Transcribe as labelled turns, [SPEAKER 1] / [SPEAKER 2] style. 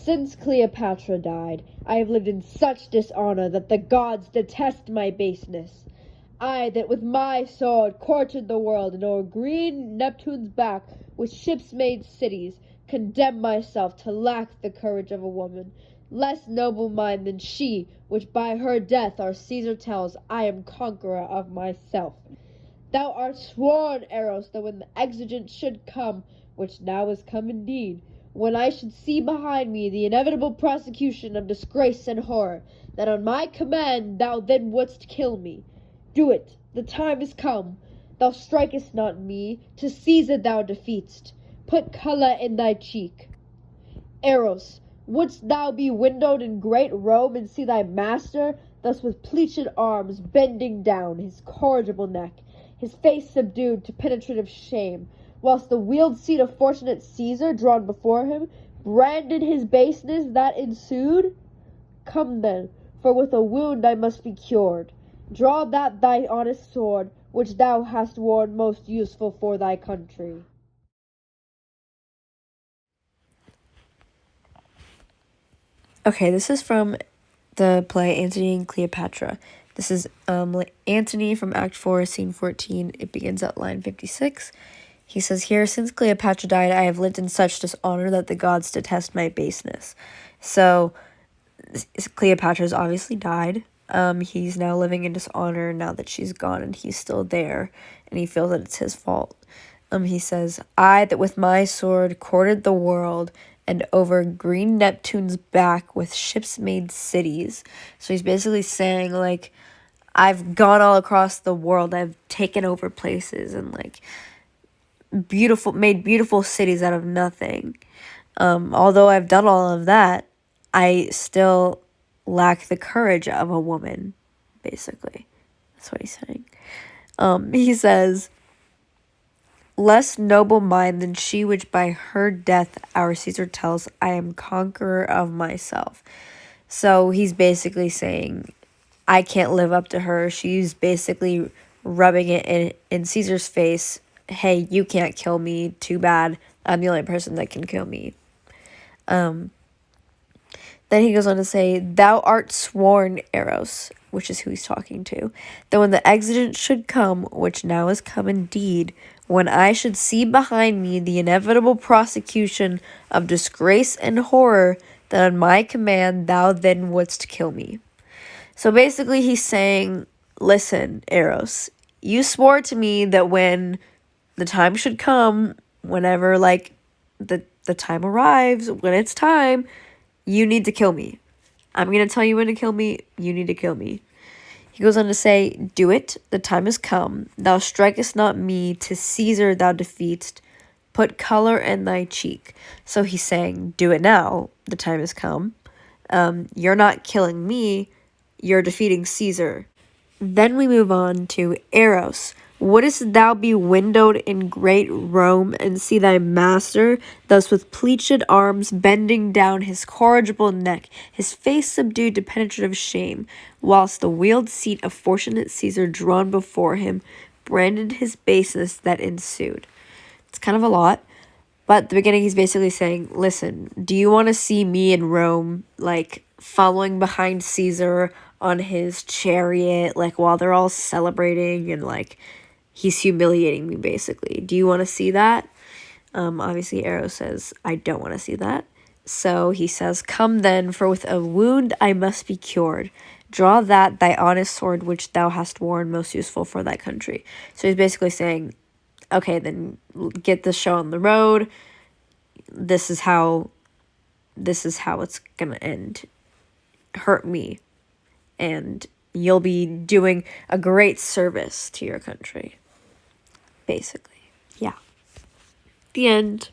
[SPEAKER 1] Since Cleopatra died, I have lived in such dishonor that the gods detest my baseness. I that with my sword courted the world, and o'er green Neptune's back with ships made cities, condemn myself to lack the courage of a woman, less noble mind than she, which by her death our Caesar tells I am conqueror of myself. Thou art sworn, Eros, that when the exigent should come, which now is come indeed, when I should see behind me the inevitable prosecution of disgrace and horror, that on my command thou then wouldst kill me. Do it, the time is come. Thou strikest not me, to Caesar thou defeat'st. Put colour in thy cheek. Eros, wouldst thou be windowed in great Rome, and see thy master thus with pleated arms bending down his corrigible neck, his face subdued to penetrative shame, whilst the wheeled seat of fortunate Caesar, drawn before him, branded his baseness that ensued? Come then, for with a wound I must be cured. Draw that thy honest sword, which thou hast worn most useful for thy country.
[SPEAKER 2] Okay, this is from the play Antony and Cleopatra. This is Antony from Act 4, Scene 14. It begins at line 56. He says here, since Cleopatra died, I have lived in such dishonor that the gods detest my baseness. So Cleopatra's obviously died. He's now living in dishonor now that she's gone, and he's still there, and he feels that it's his fault. He says, I that with my sword courted the world, and over green Neptune's back with ships made cities. So he's basically saying, like, I've gone all across the world, I've taken over places, and like made beautiful cities out of nothing. Although I've done all of that, I still lack the courage of a woman, basically. That's what he's saying. He says, less noble mind than she which by her death our Caesar tells I am conqueror of myself. So he's basically saying, I can't live up to her. She's basically rubbing it in Caesar's face. Hey, you can't kill me. Too bad. I'm the only person that can kill me. Then he goes on to say, thou art sworn, Eros, which is who he's talking to, that when the exigent should come, which now is come indeed, when I should see behind me the inevitable prosecution of disgrace and horror, that on my command thou then wouldst kill me. So basically he's saying, listen, Eros, you swore to me that when the time should come, whenever like the time arrives, when it's time, you need to kill me. I'm going to tell you when to kill me. You need to kill me. He goes on to say, do it. The time is come. Thou strikest not me. To Caesar thou defeatst. Put color in thy cheek. So he's saying, do it now. The time has come. You're not killing me. You're defeating Caesar. Then we move on to Eros. Wouldst thou be windowed in great Rome, and see thy master thus with pleated arms bending down his corrigible neck, his face subdued to penetrative shame, whilst the wheeled seat of fortunate Caesar drawn before him branded his baseness that ensued? It's kind of a lot, but at the beginning he's basically saying, listen, do you want to see me in Rome, like, following behind Caesar on his chariot, like, while they're all celebrating, and, like, he's humiliating me, basically. Do you want to see that? Obviously, Eros says, I don't want to see that. So he says, come then, for with a wound I must be cured. Draw that thy honest sword which thou hast worn most useful for thy country. So he's basically saying, okay, then get this show on the road. This is how it's gonna end. Hurt me, and you'll be doing a great service to your country. Basically, yeah. The end.